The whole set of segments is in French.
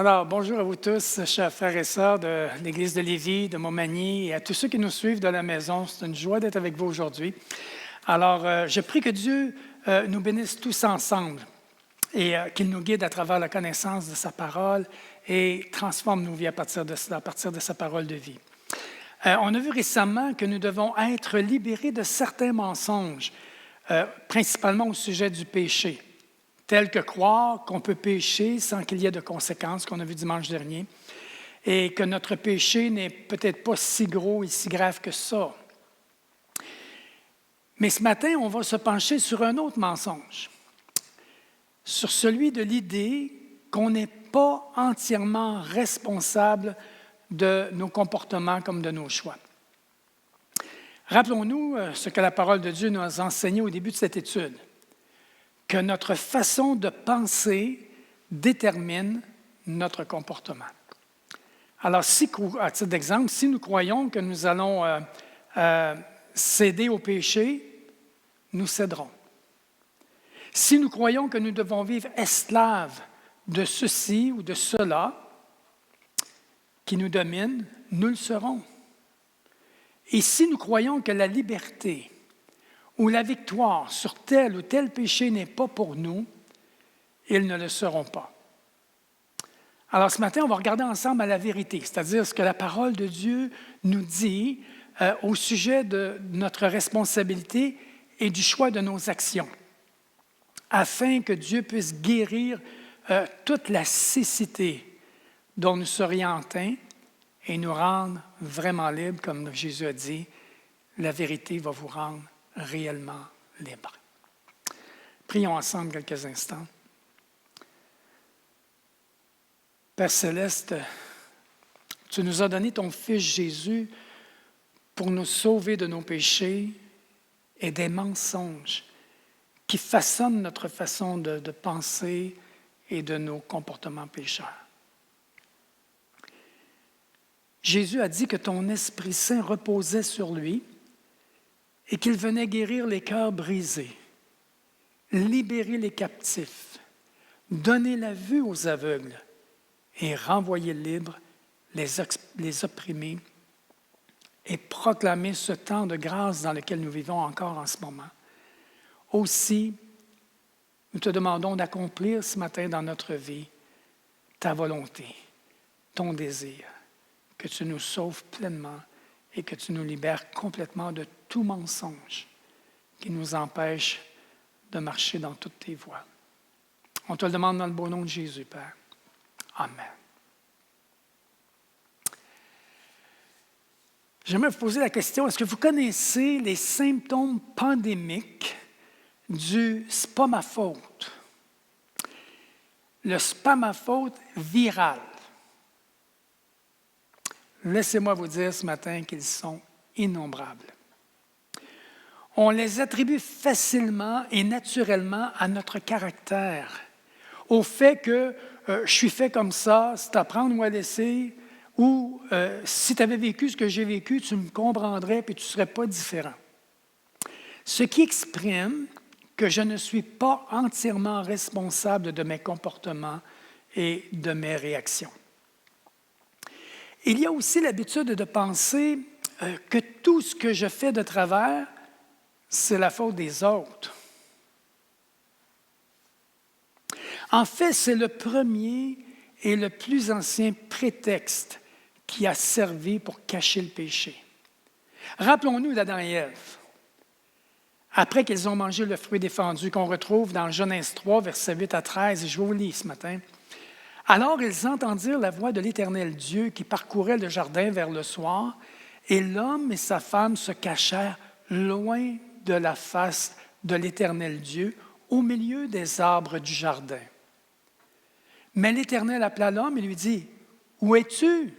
Alors, bonjour à vous tous, chers frères et sœurs de l'Église de Lévis, de Montmagny et à tous ceux qui nous suivent de la maison. C'est une joie d'être avec vous aujourd'hui. Alors, je prie que Dieu nous bénisse tous ensemble et qu'il nous guide à travers la connaissance de sa parole et transforme nos vies à partir de cela, à partir de sa parole de vie. On a vu récemment que nous devons être libérés de certains mensonges, principalement au sujet du péché, tels que croire qu'on peut pécher sans qu'il y ait de conséquences, qu'on a vu dimanche dernier, et que notre péché n'est peut-être pas si gros et si grave que ça. Mais ce matin, on va se pencher sur un autre mensonge, sur celui de l'idée qu'on n'est pas entièrement responsable de nos comportements comme de nos choix. Rappelons-nous ce que la parole de Dieu nous a enseigné au début de cette étude, que notre façon de penser détermine notre comportement. Alors, à titre d'exemple, si nous croyons que nous allons céder au péché, nous céderons. Si nous croyons que nous devons vivre esclaves de ceci ou de cela qui nous domine, nous le serons. Et si nous croyons que la liberté ou la victoire sur tel ou tel péché n'est pas pour nous, ils ne le seront pas. Alors ce matin, on va regarder ensemble à la vérité, c'est-à-dire ce que la parole de Dieu nous dit au sujet de notre responsabilité et du choix de nos actions, afin que Dieu puisse guérir toute la cécité dont nous serions atteints et nous rendre vraiment libres, comme Jésus a dit, la vérité va vous rendre réellement libres. Prions ensemble quelques instants. Père Céleste, tu nous as donné ton Fils Jésus pour nous sauver de nos péchés et des mensonges qui façonnent notre façon de penser et de nos comportements pécheurs. Jésus a dit que ton Esprit Saint reposait sur lui et qu'il venait guérir les cœurs brisés, libérer les captifs, donner la vue aux aveugles et renvoyer libres les opprimés et proclamer ce temps de grâce dans lequel nous vivons encore en ce moment. Aussi, nous te demandons d'accomplir ce matin dans notre vie ta volonté, ton désir, que tu nous sauves pleinement et que tu nous libères complètement de tout mensonge qui nous empêche de marcher dans toutes tes voies. On te le demande dans le beau nom de Jésus, Père. Amen. J'aimerais vous poser la question, est-ce que vous connaissez les symptômes pandémiques du spamaphode? Le spamaphode viral. Laissez-moi vous dire ce matin qu'ils sont innombrables. On les attribue facilement et naturellement à notre caractère, au fait que je suis fait comme ça, c'est à prendre ou à laisser, ou si tu avais vécu ce que j'ai vécu, tu me comprendrais et tu ne serais pas différent. Ce qui exprime que je ne suis pas entièrement responsable de mes comportements et de mes réactions. Il y a aussi l'habitude de penser que tout ce que je fais de travers, c'est la faute des autres. En fait, c'est le premier et le plus ancien prétexte qui a servi pour cacher le péché. Rappelons-nous d'Adam et Ève. Après qu'ils ont mangé le fruit défendu qu'on retrouve dans Genèse 3, versets 8 à 13, et je vous lis ce matin. Alors ils entendirent la voix de l'Éternel Dieu qui parcourait le jardin vers le soir, et l'homme et sa femme se cachèrent loin de la face de l'Éternel Dieu, au milieu des arbres du jardin. Mais l'Éternel appela l'homme et lui dit, « Où es-tu? »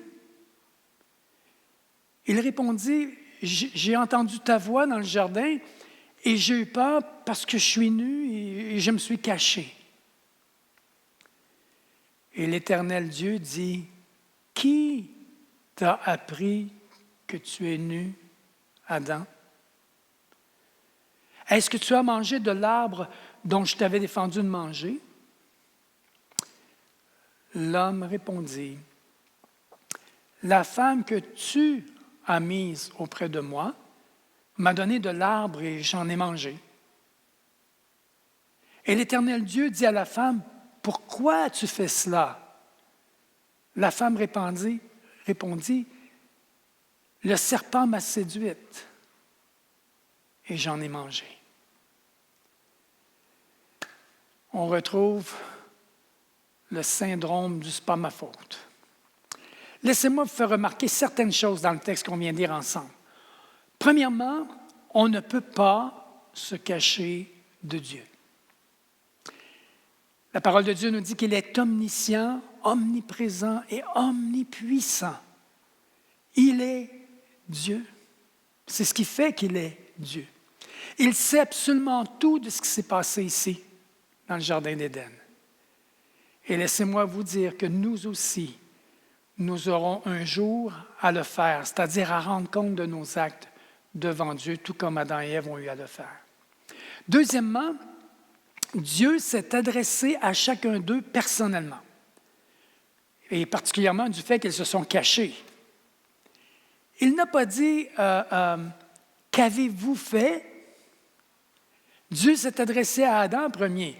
Il répondit, « J'ai entendu ta voix dans le jardin et j'ai eu peur parce que je suis nu et je me suis caché. » Et l'Éternel Dieu dit, « Qui t'a appris que tu es nu, Adam? Est-ce que tu as mangé de l'arbre dont je t'avais défendu de manger? » L'homme répondit, la femme que tu as mise auprès de moi m'a donné de l'arbre et j'en ai mangé. Et l'Éternel Dieu dit à la femme, pourquoi as-tu fait cela? La femme répondit, le serpent m'a séduite et j'en ai mangé. On retrouve le syndrome du c'est pas ma faute. Laissez-moi vous faire remarquer certaines choses dans le texte qu'on vient de lire ensemble. Premièrement, on ne peut pas se cacher de Dieu. La parole de Dieu nous dit qu'il est omniscient, omniprésent et omnipuissant. Il est Dieu. C'est ce qui fait qu'il est Dieu. Il sait absolument tout de ce qui s'est passé ici, dans le Jardin d'Éden. Et laissez-moi vous dire que nous aussi, nous aurons un jour à le faire, c'est-à-dire à rendre compte de nos actes devant Dieu, tout comme Adam et Ève ont eu à le faire. Deuxièmement, Dieu s'est adressé à chacun d'eux personnellement, et particulièrement du fait qu'ils se sont cachés. Il n'a pas dit « Qu'avez-vous fait ?» Dieu s'est adressé à Adam en premier,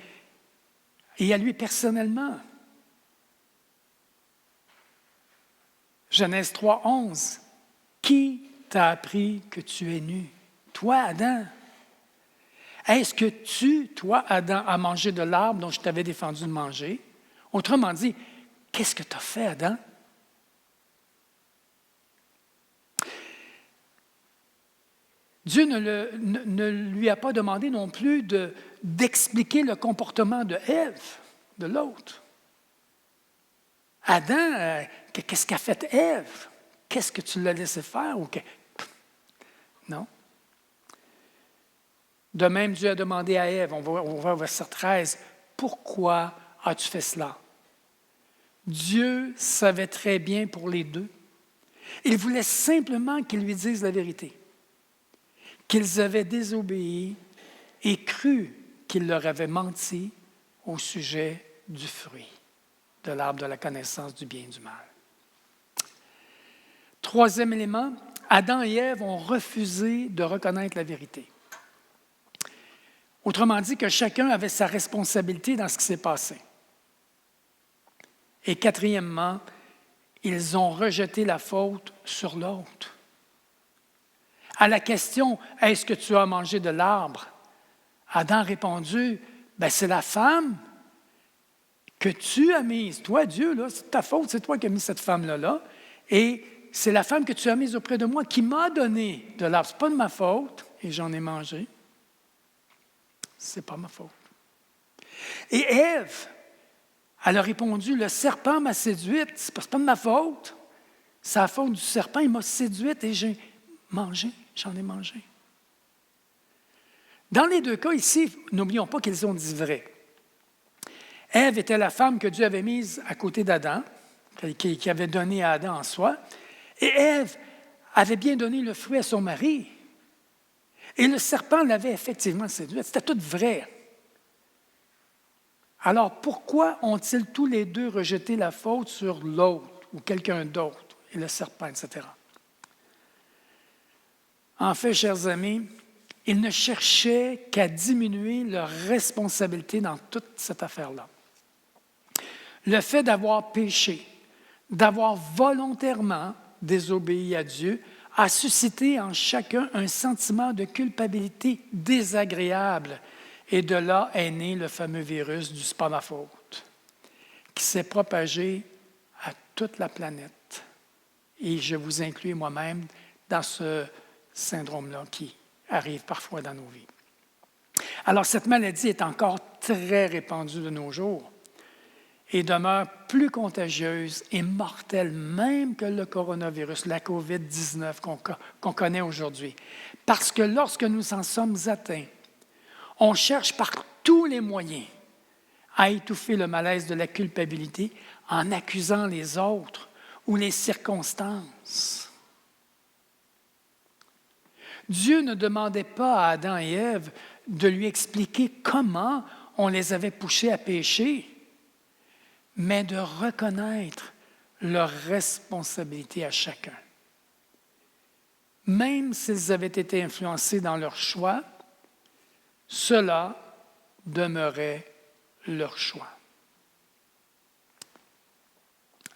et à lui personnellement. Genèse 3, 11. Qui t'a appris que tu es nu? Toi, Adam. Est-ce que tu, toi, Adam, as mangé de l'arbre dont je t'avais défendu de manger? Autrement dit, qu'est-ce que tu as fait, Adam? Dieu ne lui a pas demandé non plus d'expliquer le comportement de Ève, de l'autre. Adam, qu'est-ce qu'a fait Ève? Qu'est-ce que tu l'as laissé faire? Non. De même, Dieu a demandé à Ève, on va au verset 13, « Pourquoi as-tu fait cela? » Dieu savait très bien pour les deux. Il voulait simplement qu'ils lui disent la vérité, qu'ils avaient désobéi et cru qu'il leur avait menti au sujet du fruit de l'arbre de la connaissance du bien et du mal. Troisième élément, Adam et Ève ont refusé de reconnaître la vérité. Autrement dit, que chacun avait sa responsabilité dans ce qui s'est passé. Et quatrièmement, ils ont rejeté la faute sur l'autre. À la question « Est-ce que tu as mangé de l'arbre? » Adam a répondu « C'est la femme que tu as mise. Toi, Dieu, là, c'est ta faute, c'est toi qui as mis cette femme-là. Et c'est la femme que tu as mise auprès de moi qui m'a donné de l'arbre. Ce n'est pas de ma faute et j'en ai mangé. Ce n'est pas ma faute. » Et Ève, elle a répondu « Le serpent m'a séduite. Ce n'est pas de ma faute. C'est la faute du serpent. Il m'a séduite et j'ai mangé. J'en ai mangé. » Dans les deux cas ici, n'oublions pas qu'ils ont dit vrai. Ève était la femme que Dieu avait mise à côté d'Adam, qui avait donné à Adam en soi. Et Ève avait bien donné le fruit à son mari. Et le serpent l'avait effectivement séduite. C'était tout vrai. Alors, pourquoi ont-ils tous les deux rejeté la faute sur l'autre ou quelqu'un d'autre, et le serpent, etc.? En fait, chers amis, ils ne cherchaient qu'à diminuer leur responsabilité dans toute cette affaire-là. Le fait d'avoir péché, d'avoir volontairement désobéi à Dieu, a suscité en chacun un sentiment de culpabilité désagréable. Et de là est né le fameux virus du « c'est pas ma faute » qui s'est propagé à toute la planète. Et je vous inclus moi-même dans ce syndrome-là qui arrive parfois dans nos vies. Alors, cette maladie est encore très répandue de nos jours et demeure plus contagieuse et mortelle même que le coronavirus, la COVID-19 qu'on connaît aujourd'hui. Parce que lorsque nous en sommes atteints, on cherche par tous les moyens à étouffer le malaise de la culpabilité en accusant les autres ou les circonstances. Dieu ne demandait pas à Adam et Ève de lui expliquer comment on les avait poussés à pécher, mais de reconnaître leur responsabilité à chacun. Même s'ils avaient été influencés dans leur choix, cela demeurait leur choix.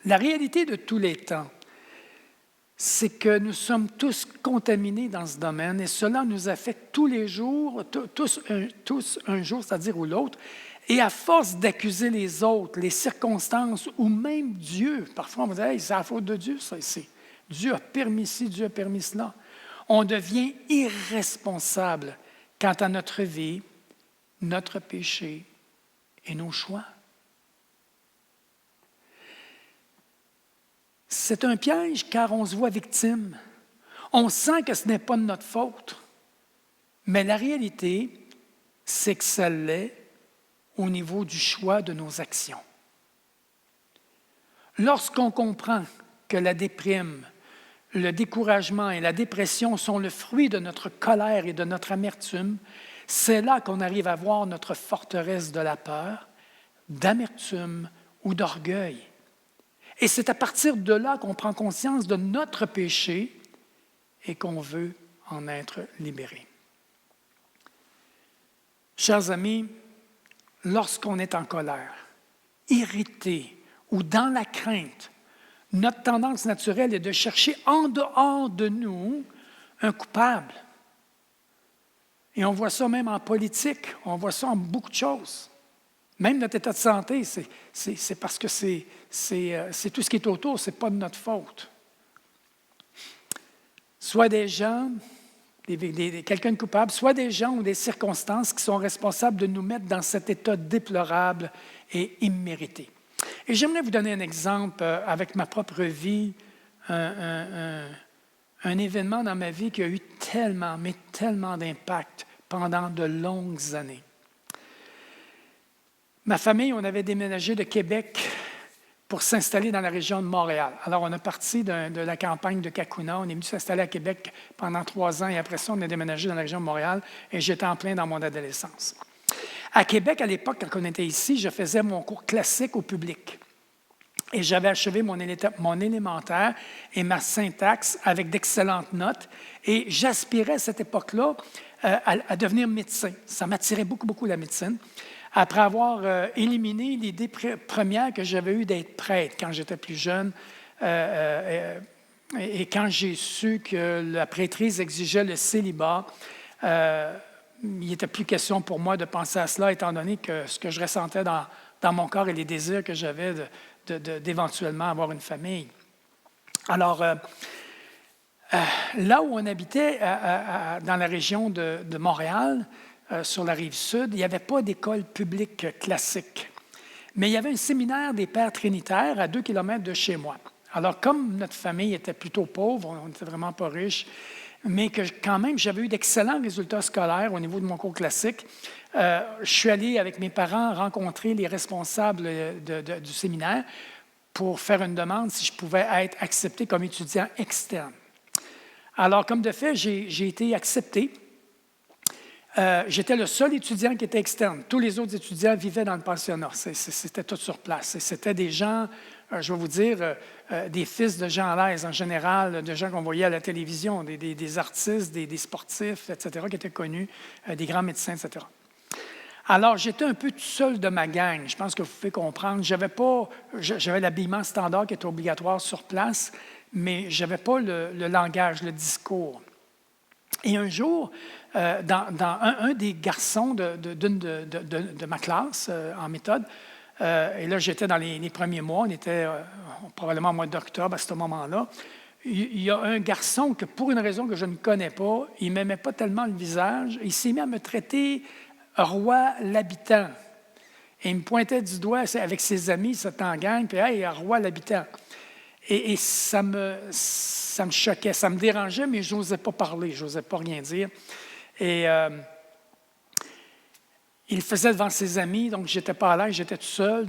La réalité de tous les temps, c'est que nous sommes tous contaminés dans ce domaine et cela nous affecte tous les jours, tous un jour, c'est-à-dire ou l'autre. Et à force d'accuser les autres, les circonstances ou même Dieu, parfois on va dire hey, « c'est la faute de Dieu, ça ici. Dieu a permis ci, Dieu a permis cela. » On devient irresponsable quant à notre vie, notre péché et nos choix. C'est un piège car on se voit victime. On sent que ce n'est pas de notre faute. Mais la réalité, c'est que ça l'est au niveau du choix de nos actions. Lorsqu'on comprend que la déprime, le découragement et la dépression sont le fruit de notre colère et de notre amertume, c'est là qu'on arrive à voir notre forteresse de la peur, d'amertume ou d'orgueil. Et c'est à partir de là qu'on prend conscience de notre péché et qu'on veut en être libéré. Chers amis, lorsqu'on est en colère, irrité ou dans la crainte, notre tendance naturelle est de chercher en dehors de nous un coupable. Et on voit ça même en politique, on voit ça en beaucoup de choses. Même notre état de santé, c'est parce que c'est tout ce qui est autour, ce n'est pas de notre faute. Soit des gens, quelqu'un de coupable, soit des gens ou des circonstances qui sont responsables de nous mettre dans cet état déplorable et immérité. Et j'aimerais vous donner un exemple avec ma propre vie, un événement dans ma vie qui a eu tellement, mais tellement d'impact pendant de longues années. Ma famille, on avait déménagé de Québec pour s'installer dans la région de Montréal. Alors, on est parti de la campagne de Cacouna, on est venu s'installer à Québec pendant 3 ans et après ça, on a déménagé dans la région de Montréal et j'étais en plein dans mon adolescence. À Québec, à l'époque, quand on était ici, je faisais mon cours classique au public. Et j'avais achevé mon élémentaire et ma syntaxe avec d'excellentes notes. Et j'aspirais à cette époque-là à devenir médecin. Ça m'attirait beaucoup, beaucoup la médecine. Après avoir éliminé l'idée première que j'avais eue d'être prêtre quand j'étais plus jeune, et quand j'ai su que la prêtrise exigeait le célibat, il n'était plus question pour moi de penser à cela, étant donné que ce que je ressentais dans mon corps et les désirs que j'avais d'éventuellement avoir une famille. Alors, là où on habitait, dans la région de Montréal, sur la rive sud, il n'y avait pas d'école publique classique. Mais il y avait un séminaire des Pères Trinitaires à 2 kilomètres de chez moi. Alors, comme notre famille était plutôt pauvre, on n'était vraiment pas riches, mais que quand même, j'avais eu d'excellents résultats scolaires au niveau de mon cours classique, je suis allé avec mes parents rencontrer les responsables du séminaire pour faire une demande si je pouvais être accepté comme étudiant externe. Alors, comme de fait, j'ai été accepté. J'étais le seul étudiant qui était externe. Tous les autres étudiants vivaient dans le pensionnat. C'était tout sur place. C'était des gens, je vais vous dire, des fils de Jean Lez en général, de gens qu'on voyait à la télévision, des artistes, des sportifs, etc., qui étaient connus, des grands médecins, etc. Alors, j'étais un peu tout seul de ma gang. Je pense que vous pouvez comprendre. J'avais l'habillement standard qui était obligatoire sur place, mais je n'avais pas le langage, le discours. Et un jour, dans un des garçons de ma classe en méthode, et là j'étais dans les premiers mois, on était probablement au mois d'octobre à ce moment-là, il y a un garçon que pour une raison que je ne connais pas, il ne m'aimait pas tellement le visage, il s'est mis à me traiter roi l'habitant. Et il me pointait du doigt avec ses amis, c'était en gang, puis « Hey, roi l'habitant ». Et ça me choquait, ça me dérangeait, mais je n'osais pas parler, je n'osais pas rien dire. Et il le faisait devant ses amis, donc je n'étais pas à l'aise, j'étais tout seul.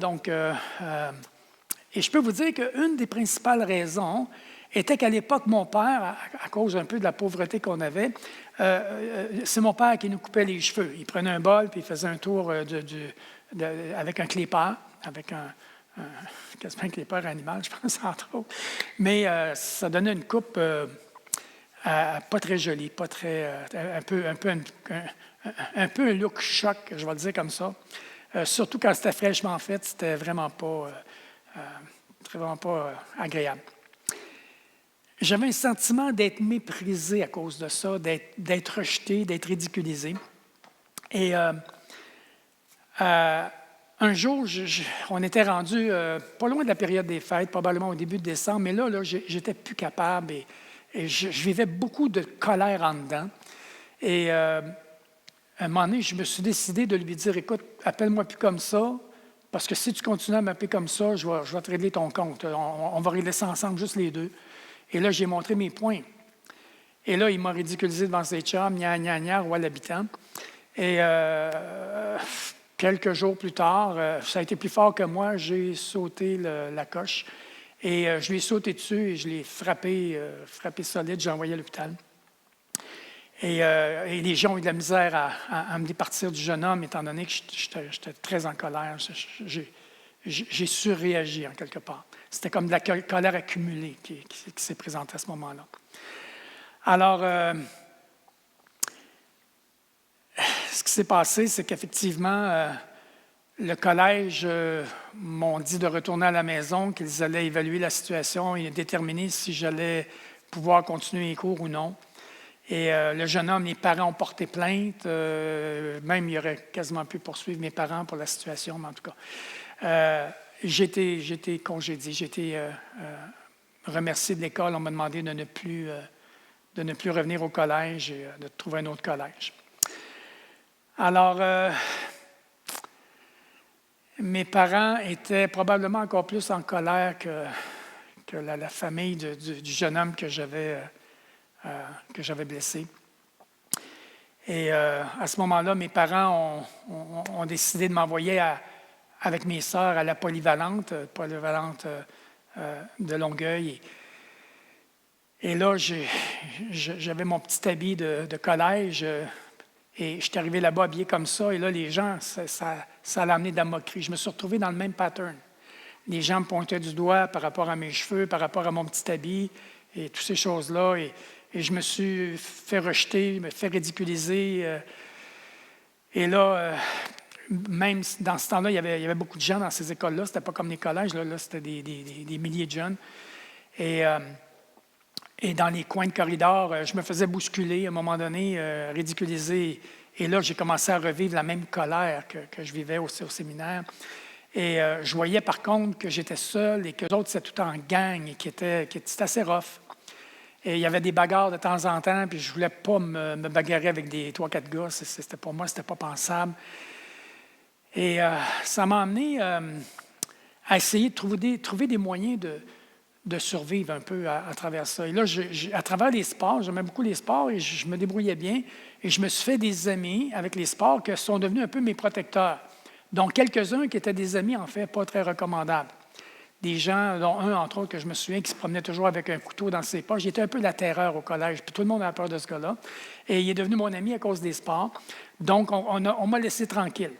Et je peux vous dire qu'une des principales raisons était qu'à l'époque, mon père, à cause un peu de la pauvreté qu'on avait, c'est mon père qui nous coupait les cheveux. Il prenait un bol, puis il faisait un tour avec un clipper, avec quasiment que les peurs animales, je pense, entre autres. Mais ça donnait une coupe pas très jolie, pas très, un peu un look choc, je vais le dire comme ça. Surtout quand c'était fraîchement fait, c'était vraiment pas, agréable. J'avais un sentiment d'être méprisé à cause de ça, d'être rejeté, d'être ridiculisé. Et un jour, on était rendu pas loin de la période des fêtes, probablement au début de décembre, mais là j'étais plus capable et je vivais beaucoup de colère en dedans. Et à un moment donné, je me suis décidé de lui dire, écoute, appelle-moi plus comme ça, parce que si tu continues à m'appeler comme ça, je vais te régler ton compte. On va régler ça ensemble, juste les deux. Et là, j'ai montré mes points. Et là, il m'a ridiculisé devant ses chums, gna, gna, gna, roi l'habitant. Et quelques jours plus tard, ça a été plus fort que moi, j'ai sauté la coche. Et je lui ai sauté dessus et je l'ai frappé solide, j'ai envoyé à l'hôpital. Et les gens ont eu de la misère à me départir du jeune homme, étant donné que j'étais très en colère. J'ai surréagi en quelque part. C'était comme de la colère accumulée qui s'est présentée à ce moment-là. Alors, ce qui s'est passé, c'est qu'effectivement, le collège m'ont dit de retourner à la maison, qu'ils allaient évaluer la situation et déterminer si j'allais pouvoir continuer les cours ou non. Et le jeune homme, les parents ont porté plainte. Même, il aurait quasiment pu poursuivre mes parents pour la situation, mais en tout cas, j'ai été congédié. J'ai été remercié de l'école. On m'a demandé de ne plus revenir au collège et de trouver un autre collège. Alors, mes parents étaient probablement encore plus en colère que la famille du jeune homme que j'avais blessé. Et à ce moment-là, mes parents ont décidé de m'envoyer avec mes sœurs à la polyvalente de Longueuil. Et là, j'avais mon petit habit de collège et je suis arrivé là-bas habillé comme ça. Et là, les gens, ça l'a amené de la moquerie. Je me suis retrouvé dans le même pattern. Les gens me pointaient du doigt par rapport à mes cheveux, par rapport à mon petit habit et toutes ces choses-là. Et je me suis fait rejeter, me fait ridiculiser. Et là, même dans ce temps-là, il y avait beaucoup de gens dans ces écoles-là. C'était pas comme les collèges. Là c'était des milliers de jeunes. Et dans les coins de corridor, je me faisais bousculer à un moment donné, ridiculiser. Et là, j'ai commencé à revivre la même colère que je vivais au séminaire. Et je voyais par contre que j'étais seul et que les autres, c'était tout en gang et c'était assez rough. Et il y avait des bagarres de temps en temps, puis je ne voulais pas me bagarrer avec des 3-4 gars. Pour moi, ce n'était pas pensable. Et ça m'a amené à essayer de trouver des moyens de survivre un peu à travers ça. Et là, à travers les sports, j'aimais beaucoup les sports et je me débrouillais bien. Et je me suis fait des amis avec les sports qui sont devenus un peu mes protecteurs. Donc, quelques-uns qui étaient des amis, en fait, pas très recommandables. Des gens, dont un, entre autres, que je me souviens, qui se promenait toujours avec un couteau dans ses poches. J'étais un peu la terreur au collège, puis tout le monde avait peur de ce gars-là. Et il est devenu mon ami à cause des sports. Donc, on m'a laissé tranquille.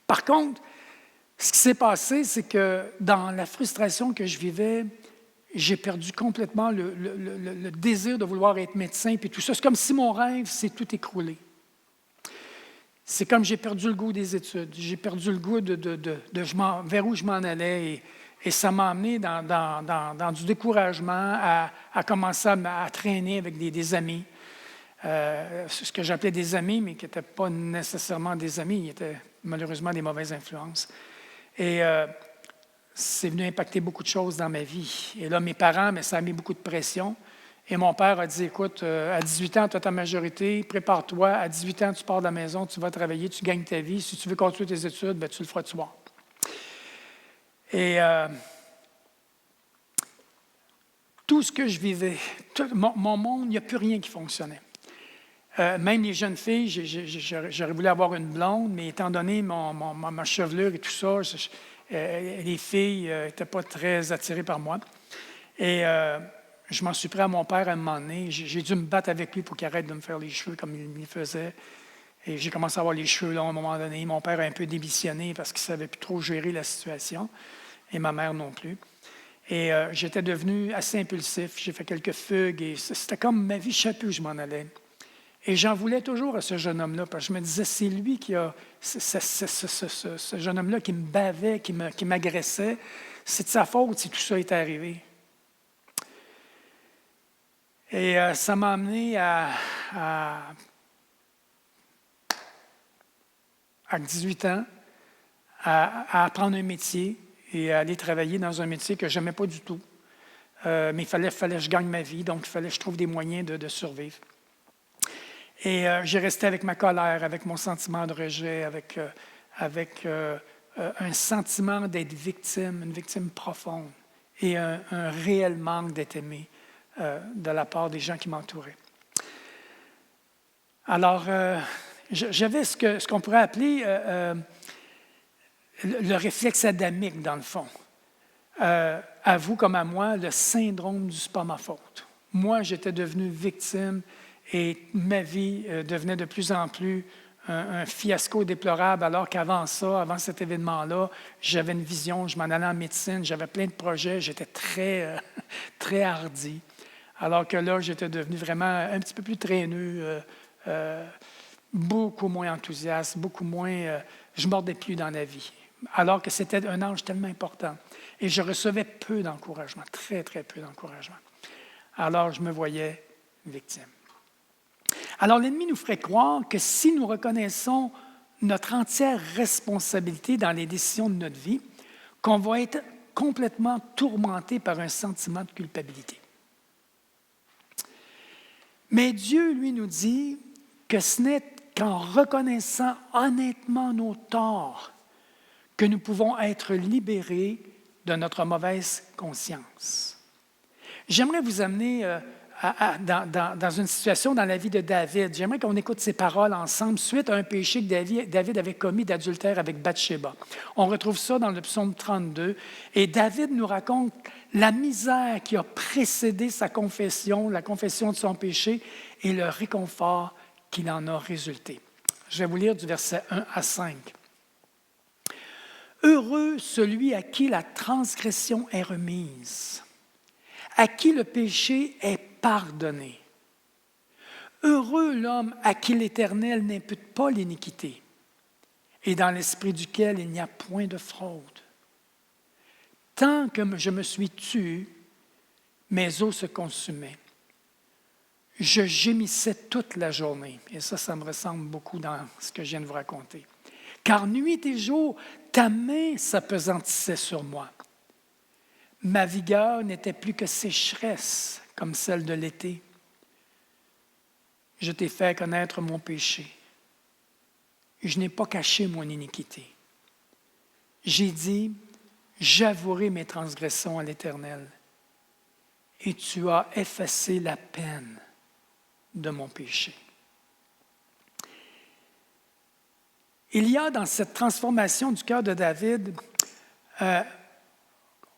Par contre, ce qui s'est passé, c'est que dans la frustration que je vivais, j'ai perdu complètement le désir de vouloir être médecin, puis tout ça. C'est comme si mon rêve s'est tout écroulé. C'est comme j'ai perdu le goût des études. J'ai perdu le goût vers où je m'en allais. Et ça m'a amené dans du découragement à commencer à traîner avec des amis. Ce que j'appelais des amis, mais qui n'étaient pas nécessairement des amis. Ils étaient malheureusement des mauvaises influences. Et c'est venu impacter beaucoup de choses dans ma vie. Et là, mes parents, mais ça a mis beaucoup de pression. Et mon père a dit, écoute, à 18 ans, tu as ta majorité, prépare-toi. À 18 ans, tu pars de la maison, tu vas travailler, tu gagnes ta vie. Si tu veux continuer tes études, bien, tu le feras de soir. Et tout ce que je vivais, mon monde, il n'y a plus rien qui fonctionnait. Même les jeunes filles, j'aurais voulu avoir une blonde, mais étant donné ma chevelure et tout ça, les filles n'étaient pas très attirées par moi. Et je m'en suis pris à mon père à un moment donné. J'ai dû me battre avec lui pour qu'il arrête de me faire les cheveux comme il me les faisait. Et j'ai commencé à avoir les cheveux longs à un moment donné. Mon père a un peu démissionné parce qu'il ne savait plus trop gérer la situation. et ma mère non plus. Et j'étais devenu assez impulsif. J'ai fait quelques fugues et c'était comme ma vie, je ne savais plus où je m'en allais. Et j'en voulais toujours à ce jeune homme-là, parce que je me disais, c'est lui qui a, ce jeune homme-là qui me bavait, qui m'agressait, c'est de sa faute si tout ça est arrivé. Et ça m'a amené à 18 ans à apprendre un métier et à aller travailler dans un métier que je n'aimais pas du tout. Mais il fallait que je gagne ma vie, donc il fallait que je trouve des moyens de survivre. Et j'ai resté avec ma colère, avec mon sentiment de rejet, avec un sentiment d'être victime, une victime profonde et un réel manque d'être aimé de la part des gens qui m'entouraient. Alors, j'avais ce qu'on pourrait appeler le réflexe adamique, dans le fond. À vous comme à moi, le syndrome du « c'est pas ma faute ». Moi, j'étais devenu victime et ma vie devenait de plus en plus un fiasco déplorable, alors qu'avant ça, avant cet événement-là, j'avais une vision, je m'en allais en médecine, j'avais plein de projets, j'étais très, très hardi. Alors que là, j'étais devenu vraiment un petit peu plus traîneux, beaucoup moins enthousiaste, beaucoup moins... je ne mordais plus dans la vie, alors que c'était un âge tellement important. Et je recevais peu d'encouragement, très, très peu d'encouragement. Alors, je me voyais victime. Alors, l'ennemi nous ferait croire que si nous reconnaissons notre entière responsabilité dans les décisions de notre vie, qu'on va être complètement tourmenté par un sentiment de culpabilité. Mais Dieu, lui, nous dit que ce n'est qu'en reconnaissant honnêtement nos torts que nous pouvons être libérés de notre mauvaise conscience. J'aimerais vous amener dans une situation dans la vie de David. J'aimerais qu'on écoute ces paroles ensemble suite à un péché que David avait commis d'adultère avec Bathsheba. On retrouve ça dans le psaume 32. Et David nous raconte la misère qui a précédé sa confession, la confession de son péché, et le réconfort qu'il en a résulté. Je vais vous lire du verset 1 à 5. « Heureux celui à qui la transgression est remise, à qui le péché est pardonné. Heureux l'homme à qui l'Éternel n'impute pas l'iniquité et dans l'esprit duquel il n'y a point de fraude. Tant que je me suis tu, mes os se consumaient. Je gémissais toute la journée. » Et ça me ressemble beaucoup dans ce que je viens de vous raconter. « Car nuit et jour, ta main s'appesantissait sur moi. Ma vigueur n'était plus que sécheresse, comme celle de l'été. Je t'ai fait connaître mon péché. Je n'ai pas caché mon iniquité. J'ai dit, j'avouerai mes transgressions à l'Éternel, et tu as effacé la peine de mon péché. » Il y a dans cette transformation du cœur de David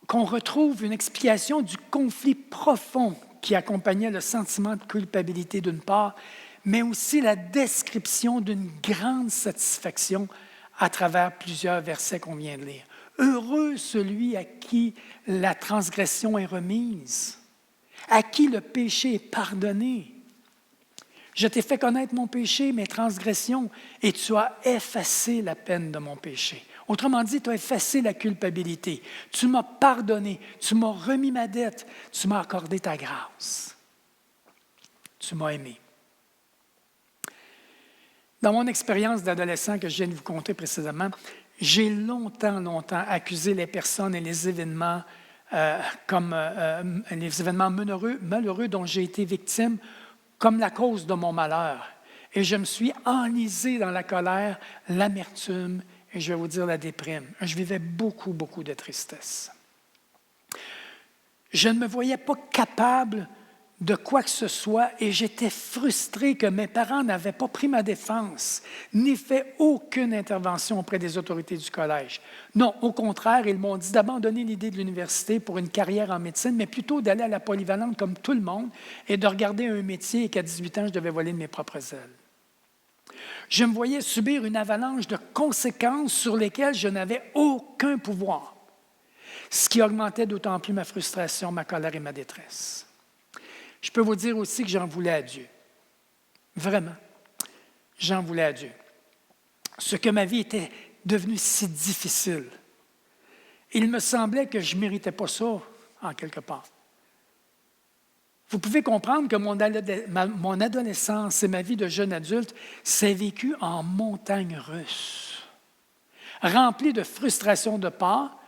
qu'on retrouve une expiation du conflit profond qui accompagnait le sentiment de culpabilité d'une part, mais aussi la description d'une grande satisfaction à travers plusieurs versets qu'on vient de lire. Heureux celui à qui la transgression est remise, à qui le péché est pardonné. Je t'ai fait connaître mon péché, mes transgressions, et tu as effacé la peine de mon péché. Autrement dit, tu as effacé la culpabilité. Tu m'as pardonné, tu m'as remis ma dette, tu m'as accordé ta grâce. Tu m'as aimé. Dans mon expérience d'adolescent que je viens de vous conter précédemment, j'ai longtemps accusé les personnes et les événements comme les événements malheureux dont j'ai été victime comme la cause de mon malheur. Et je me suis enlisé dans la colère, l'amertume et je vais vous dire la déprime. Je vivais beaucoup de tristesse. Je ne me voyais pas capable de quoi que ce soit et j'étais frustré que mes parents n'avaient pas pris ma défense, ni fait aucune intervention auprès des autorités du collège. Non, au contraire, ils m'ont dit d'abandonner l'idée de l'université pour une carrière en médecine, mais plutôt d'aller à la polyvalente comme tout le monde et de regarder un métier et qu'à 18 ans, je devais voler de mes propres ailes. Je me voyais subir une avalanche de conséquences sur lesquelles je n'avais aucun pouvoir. ce qui augmentait d'autant plus ma frustration, ma colère et ma détresse. Je peux vous dire aussi que j'en voulais à Dieu. Vraiment, j'en voulais à Dieu. Ce que ma vie était devenue si difficile. Il me semblait que je ne méritais pas ça, en quelque part. Vous pouvez comprendre que mon adolescence et ma vie de jeune adulte s'est vécue en montagne russe, remplie de frustration de part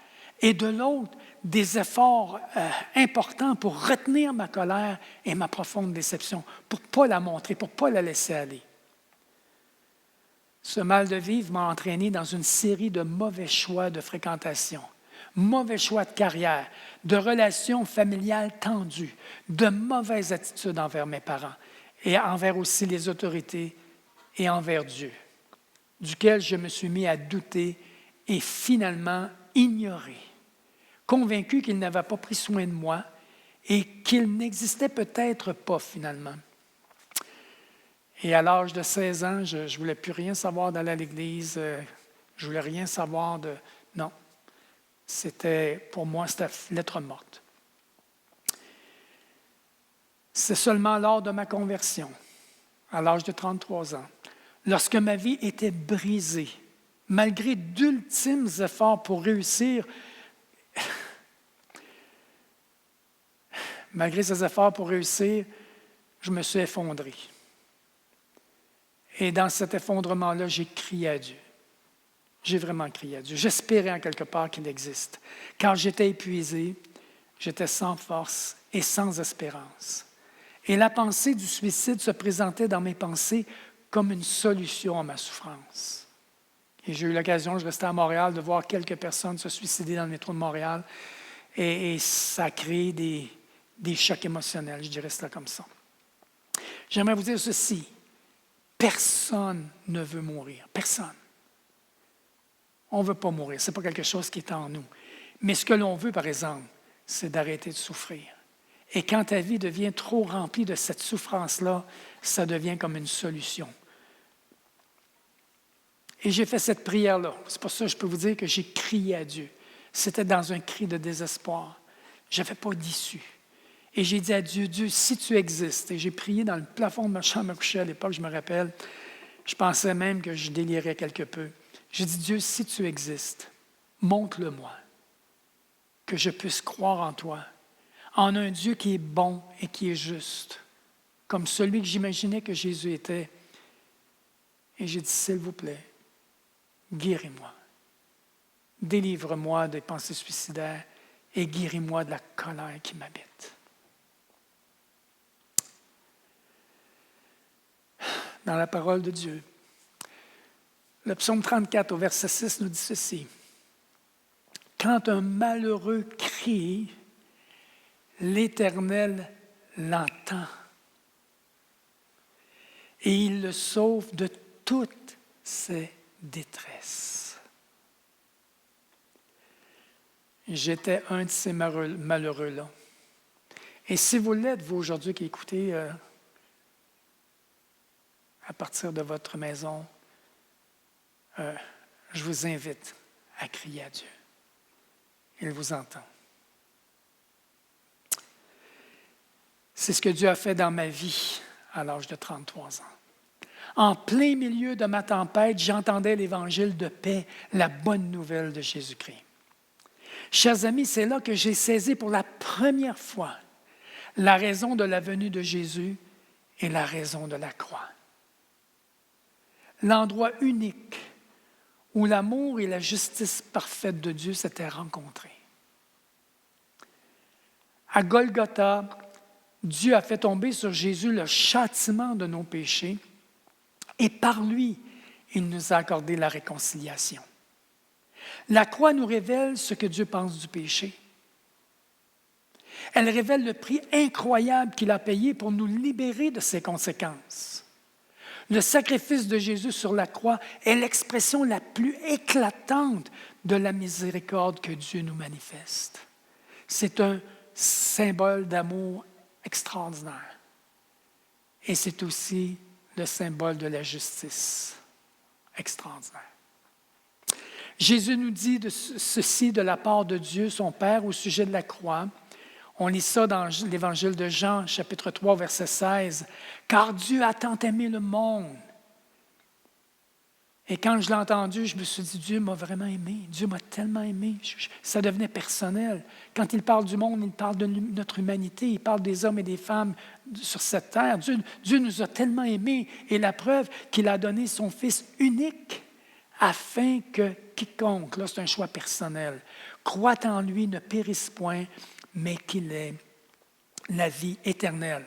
et de l'autre, des efforts importants pour retenir ma colère et ma profonde déception, pour ne pas la montrer, pour ne pas la laisser aller. Ce mal de vivre m'a entraîné dans une série de mauvais choix de fréquentation, mauvais choix de carrière, de relations familiales tendues, de mauvaises attitudes envers mes parents et envers aussi les autorités et envers Dieu, duquel je me suis mis à douter et finalement ignorer, convaincu qu'il n'avait pas pris soin de moi et qu'il n'existait peut-être pas finalement. Et à l'âge de 16 ans, je ne voulais plus rien savoir d'aller à l'église, je ne voulais rien savoir de... Non, pour moi, c'était lettre morte. C'est seulement lors de ma conversion, à l'âge de 33 ans, lorsque ma vie était brisée, malgré d'ultimes efforts pour réussir, malgré ces efforts pour réussir, je me suis effondré. Et dans cet effondrement-là, j'ai crié à Dieu. J'ai vraiment crié à Dieu. J'espérais en quelque part qu'il existe. Car j'étais épuisé, j'étais sans force et sans espérance. Et la pensée du suicide se présentait dans mes pensées comme une solution à ma souffrance. Et j'ai eu l'occasion, je restais à Montréal, de voir quelques personnes se suicider dans le métro de Montréal. Et ça a créé des chocs émotionnels, je dirais cela comme ça. J'aimerais vous dire ceci. Personne ne veut mourir. Personne. On ne veut pas mourir. Ce n'est pas quelque chose qui est en nous. Mais ce que l'on veut, par exemple, c'est d'arrêter de souffrir. Et quand ta vie devient trop remplie de cette souffrance-là, ça devient comme une solution. Et j'ai fait cette prière-là. C'est pour ça que je peux vous dire que j'ai crié à Dieu. C'était dans un cri de désespoir. Je n'avais pas d'issue. Et j'ai dit à Dieu, Dieu, si tu existes, et j'ai prié dans le plafond de ma chambre à coucher à l'époque, je me rappelle, je pensais même que je délirais quelque peu. J'ai dit, Dieu, si tu existes, montre-le-moi, que je puisse croire en toi, en un Dieu qui est bon et qui est juste, comme celui que j'imaginais que Jésus était. Et j'ai dit, s'il vous plaît, guéris-moi, délivre-moi des pensées suicidaires et guéris-moi de la colère qui m'habite. Dans la parole de Dieu. Le psaume 34 au verset 6 nous dit ceci. Quand un malheureux crie, l'Éternel l'entend et il le sauve de toutes ses détresses. J'étais un de ces malheureux-là. Et si vous l'êtes, vous aujourd'hui qui écoutez à partir de votre maison, je vous invite à crier à Dieu. Il vous entend. C'est ce que Dieu a fait dans ma vie à l'âge de 33 ans. En plein milieu de ma tempête, j'entendais l'évangile de paix, la bonne nouvelle de Jésus-Christ. Chers amis, c'est là que j'ai saisi pour la première fois la raison de la venue de Jésus et la raison de la croix. L'endroit unique où l'amour et la justice parfaite de Dieu s'étaient rencontrés. À Golgotha, Dieu a fait tomber sur Jésus le châtiment de nos péchés et par lui, il nous a accordé la réconciliation. La croix nous révèle ce que Dieu pense du péché. Elle révèle le prix incroyable qu'il a payé pour nous libérer de ses conséquences. Le sacrifice de Jésus sur la croix est l'expression la plus éclatante de la miséricorde que Dieu nous manifeste. C'est un symbole d'amour extraordinaire. Et c'est aussi le symbole de la justice extraordinaire. Jésus nous dit ceci de la part de Dieu, son Père, au sujet de la croix. On lit ça dans l'Évangile de Jean, chapitre 3, verset 16. « Car Dieu a tant aimé le monde. » Et quand je l'ai entendu, je me suis dit, Dieu m'a vraiment aimé. Dieu m'a tellement aimé. Ça devenait personnel. Quand il parle du monde, il parle de notre humanité. Il parle des hommes et des femmes sur cette terre. Dieu nous a tellement aimés. Et la preuve qu'il a donné son Fils unique afin que quiconque, là c'est un choix personnel, croit en lui, ne périsse point, mais qu'il ait la vie éternelle.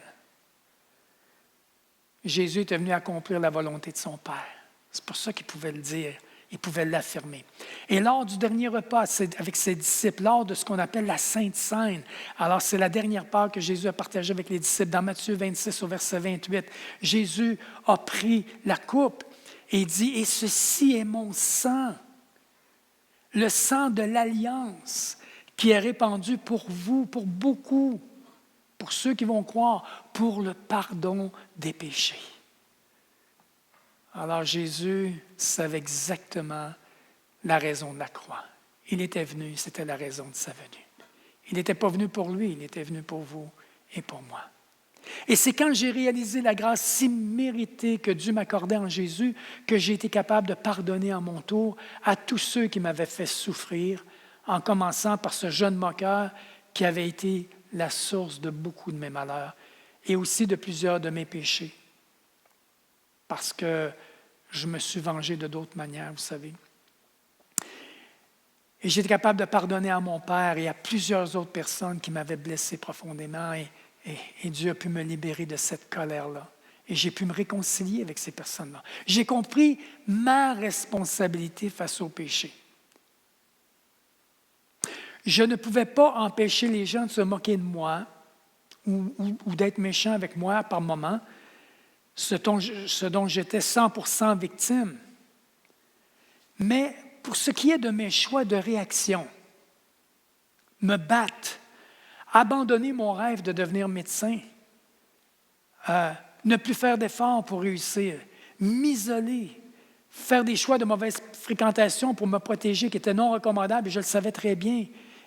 Jésus était venu accomplir la volonté de son Père. C'est pour ça qu'il pouvait le dire, il pouvait l'affirmer. Et lors du dernier repas avec ses disciples, lors de ce qu'on appelle la Sainte Seine, alors c'est la dernière part que Jésus a partagée avec les disciples, dans Matthieu 26 au verset 28, Jésus a pris la coupe et dit, « Et ceci est mon sang, le sang de l'alliance qui est répandu pour vous, pour beaucoup, pour ceux qui vont croire, pour le pardon des péchés. » Alors Jésus savait exactement la raison de la croix. Il était venu, c'était la raison de sa venue. Il n'était pas venu pour lui, il était venu pour vous et pour moi. Et c'est quand j'ai réalisé la grâce imméritée que Dieu m'accordait en Jésus que j'ai été capable de pardonner à mon tour à tous ceux qui m'avaient fait souffrir, en commençant par ce jeune moqueur qui avait été la source de beaucoup de mes malheurs et aussi de plusieurs de mes péchés. Parce que je me suis vengé de d'autres manières, vous savez. Et j'ai été capable de pardonner à mon père et à plusieurs autres personnes qui m'avaient blessé profondément et Dieu a pu me libérer de cette colère-là. Et j'ai pu me réconcilier avec ces personnes-là. J'ai compris ma responsabilité face au péché. Je ne pouvais pas empêcher les gens de se moquer de moi ou d'être méchants avec moi par moments, ce dont j'étais 100% victime. Mais pour ce qui est de mes choix de réaction, me battre, abandonner mon rêve de devenir médecin, ne plus faire d'efforts pour réussir, m'isoler, faire des choix de mauvaise fréquentation pour me protéger qui étaient non recommandables, et je le savais très bien,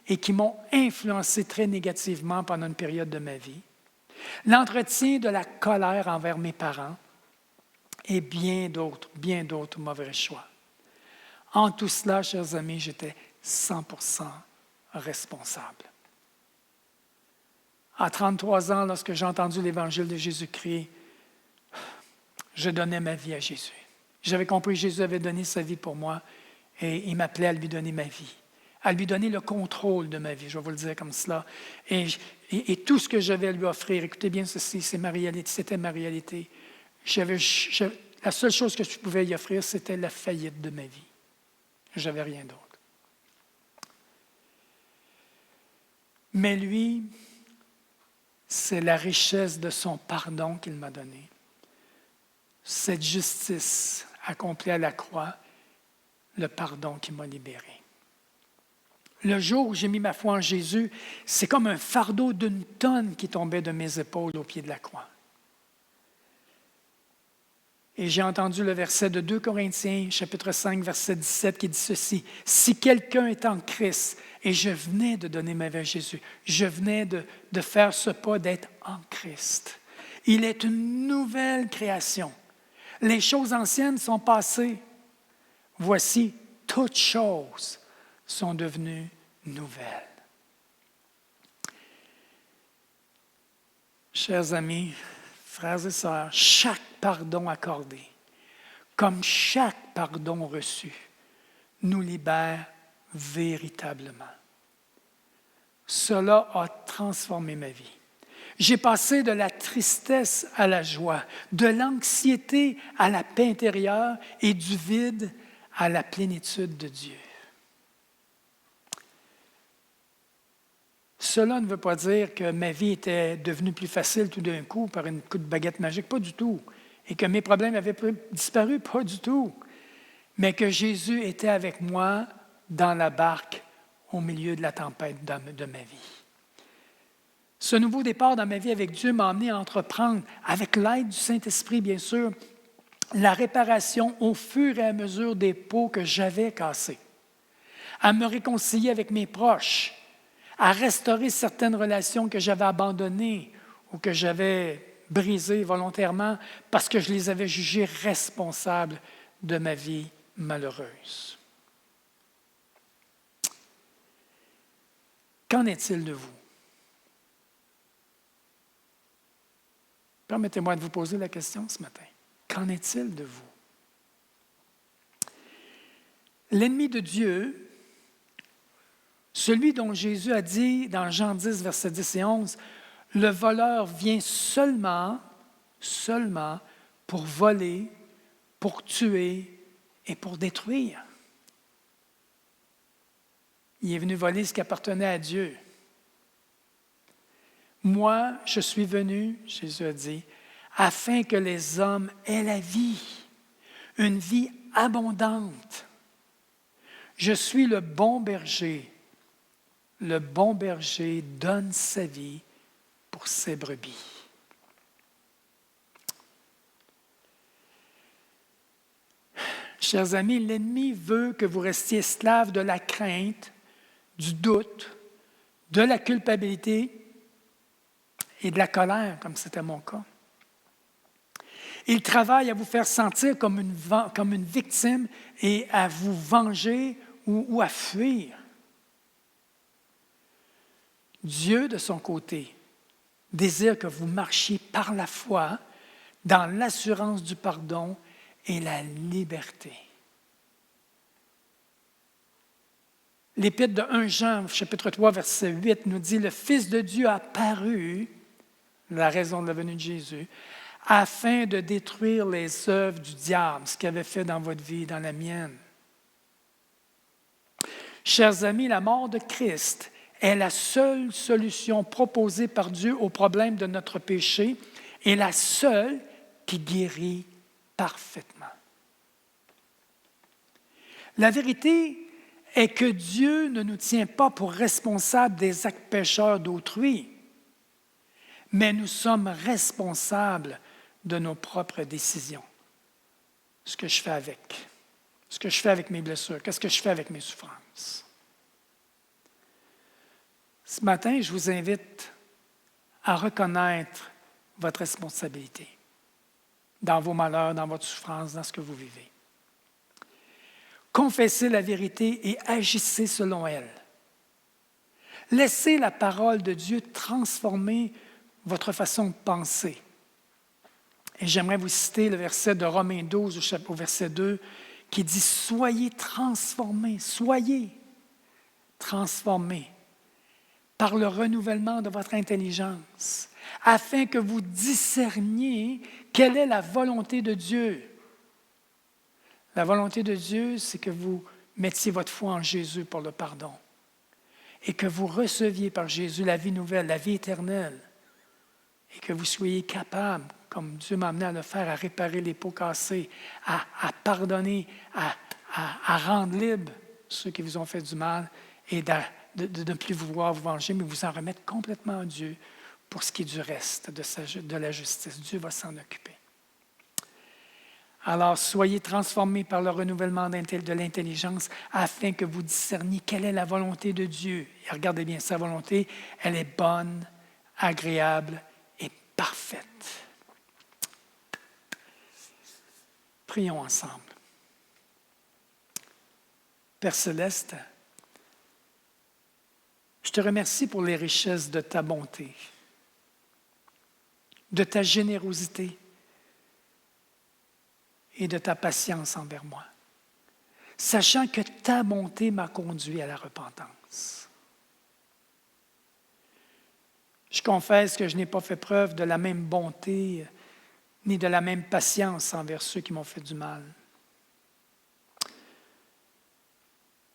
et qui m'ont influencé très négativement pendant une période de ma vie. L'entretien de la colère envers mes parents et bien d'autres mauvais choix. En tout cela, chers amis, j'étais 100% responsable. À 33 ans, lorsque j'ai entendu l'Évangile de Jésus-Christ, je donnais ma vie à Jésus. J'avais compris que Jésus avait donné sa vie pour moi et il m'appelait à lui donner ma vie, à lui donner le contrôle de ma vie, je vais vous le dire comme cela. Et tout ce que j'avais à lui offrir, écoutez bien ceci, c'était ma réalité. La seule chose que je pouvais y offrir, c'était la faillite de ma vie. Je n'avais rien d'autre. Mais lui, c'est la richesse de son pardon qu'il m'a donné. Cette justice accomplie à la croix, le pardon qui m'a libéré. Le jour où j'ai mis ma foi en Jésus, c'est comme un fardeau d'une tonne qui tombait de mes épaules au pied de la croix. Et j'ai entendu le verset de 2 Corinthiens, chapitre 5, verset 17, qui dit ceci. « Si quelqu'un est en Christ, et je venais de donner ma vie à Jésus, je venais de faire ce pas d'être en Christ. Il est une nouvelle création. Les choses anciennes sont passées. Voici, toutes choses sont devenues nouvelles. » Chers amis, frères et sœurs, chaque pardon accordé, comme chaque pardon reçu, nous libère véritablement. Cela a transformé ma vie. J'ai passé de la tristesse à la joie, de l'anxiété à la paix intérieure et du vide à la plénitude de Dieu. Cela ne veut pas dire que ma vie était devenue plus facile tout d'un coup par un coup de baguette magique, pas du tout. Et que mes problèmes avaient disparu, pas du tout. Mais que Jésus était avec moi dans la barque au milieu de la tempête de ma vie. Ce nouveau départ dans ma vie avec Dieu m'a amené à entreprendre, avec l'aide du Saint-Esprit, bien sûr, la réparation au fur et à mesure des pots que j'avais cassés. à me réconcilier avec mes proches, à restaurer certaines relations que j'avais abandonnées ou que j'avais brisées volontairement parce que je les avais jugées responsables de ma vie malheureuse. Qu'en est-il de vous? Permettez-moi de vous poser la question ce matin. Qu'en est-il de vous? L'ennemi de Dieu, celui dont Jésus a dit dans Jean 10, versets 10 et 11, « Le voleur vient seulement pour voler, pour tuer et pour détruire. » Il est venu voler ce qui appartenait à Dieu. « Moi, je suis venu, Jésus a dit, afin que les hommes aient la vie, une vie abondante. Je suis le bon berger. Le bon berger donne sa vie pour ses brebis. » Chers amis, l'ennemi veut que vous restiez esclaves de la crainte, du doute, de la culpabilité et de la colère, comme c'était mon cas. Il travaille à vous faire sentir comme une victime et à vous venger ou à fuir. Dieu, de son côté, désire que vous marchiez par la foi dans l'assurance du pardon et la liberté. L'Épître de 1 Jean, chapitre 3, verset 8, nous dit « Le Fils de Dieu a paru, la raison de la venue de Jésus, afin de détruire les œuvres du diable, ce qu'il avait fait dans votre vie, dans la mienne. » Chers amis, la mort de Christ est la seule solution proposée par Dieu au problème de notre péché et la seule qui guérit parfaitement. La vérité est que Dieu ne nous tient pas pour responsables des actes pécheurs d'autrui, mais nous sommes responsables de nos propres décisions. Ce que je fais avec mes blessures, qu'est-ce que je fais avec mes souffrances. Ce matin, je vous invite à reconnaître votre responsabilité dans vos malheurs, dans votre souffrance, dans ce que vous vivez. Confessez la vérité et agissez selon elle. Laissez la parole de Dieu transformer votre façon de penser. Et j'aimerais vous citer le verset de Romains 12 au verset 2 qui dit « Soyez transformés par le renouvellement de votre intelligence, afin que vous discerniez quelle est la volonté de Dieu. » La volonté de Dieu, c'est que vous mettiez votre foi en Jésus pour le pardon et que vous receviez par Jésus la vie nouvelle, la vie éternelle, et que vous soyez capable, comme Dieu m'a amené à le faire, à réparer les pots cassés, à pardonner, à rendre libres ceux qui vous ont fait du mal et de ne plus vouloir vous venger, mais vous en remettre complètement à Dieu pour ce qui est du reste de la justice. Dieu va s'en occuper. Alors, soyez transformés par le renouvellement de l'intelligence afin que vous discerniez quelle est la volonté de Dieu. Et regardez bien, sa volonté, elle est bonne, agréable et parfaite. Prions ensemble. Père céleste, je te remercie pour les richesses de ta bonté, de ta générosité et de ta patience envers moi, sachant que ta bonté m'a conduit à la repentance. Je confesse que je n'ai pas fait preuve de la même bonté ni de la même patience envers ceux qui m'ont fait du mal.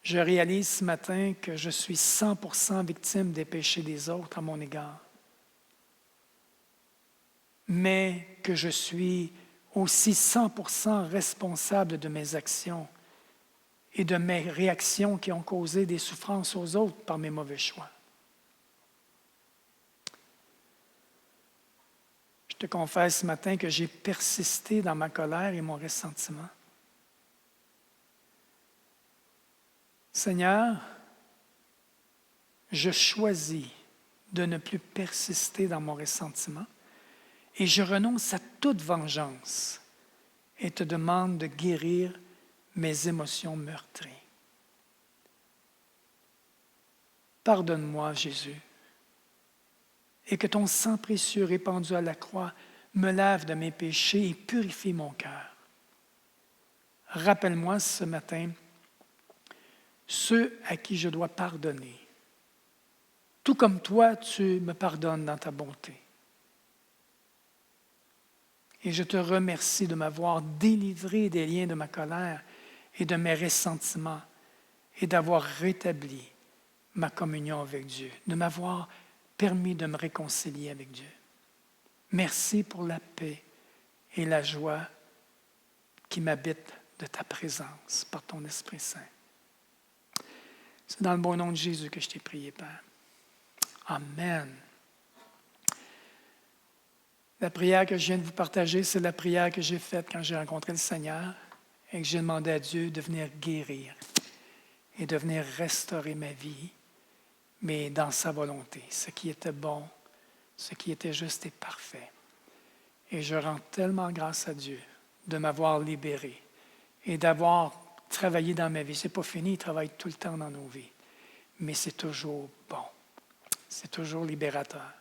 Je réalise ce matin que je suis 100% victime des péchés des autres à mon égard, mais que je suis aussi 100% responsable de mes actions et de mes réactions qui ont causé des souffrances aux autres par mes mauvais choix. Je te confesse ce matin que j'ai persisté dans ma colère et mon ressentiment. Seigneur, je choisis de ne plus persister dans mon ressentiment et je renonce à toute vengeance et te demande de guérir mes émotions meurtries. Pardonne-moi, Jésus, et que ton sang précieux répandu à la croix me lave de mes péchés et purifie mon cœur. Rappelle-moi ce matin ceux à qui je dois pardonner, tout comme toi, tu me pardonnes dans ta bonté. Et je te remercie de m'avoir délivré des liens de ma colère et de mes ressentiments et d'avoir rétabli ma communion avec Dieu, de m'avoir permis de me réconcilier avec Dieu. Merci pour la paix et la joie qui m'habitent de ta présence par ton Esprit Saint. C'est dans le bon nom de Jésus que je t'ai prié, Père. Amen. La prière que je viens de vous partager, c'est la prière que j'ai faite quand j'ai rencontré le Seigneur et que j'ai demandé à Dieu de venir guérir et de venir restaurer ma vie, mais dans sa volonté, ce qui était bon, ce qui était juste et parfait. Et je rends tellement grâce à Dieu de m'avoir libéré et d'avoir travaillé dans ma vie. Ce n'est pas fini, il travaille tout le temps dans nos vies, mais c'est toujours bon, c'est toujours libérateur.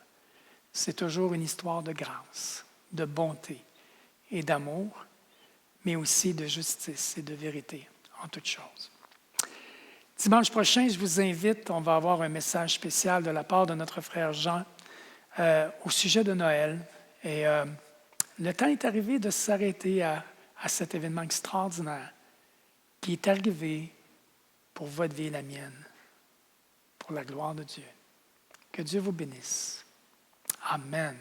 C'est toujours une histoire de grâce, de bonté et d'amour, mais aussi de justice et de vérité en toutes choses. Dimanche prochain, je vous invite, on va avoir un message spécial de la part de notre frère Jean au sujet de Noël. Et le temps est arrivé de s'arrêter à cet événement extraordinaire qui est arrivé pour votre vie et la mienne, pour la gloire de Dieu. Que Dieu vous bénisse. Amen.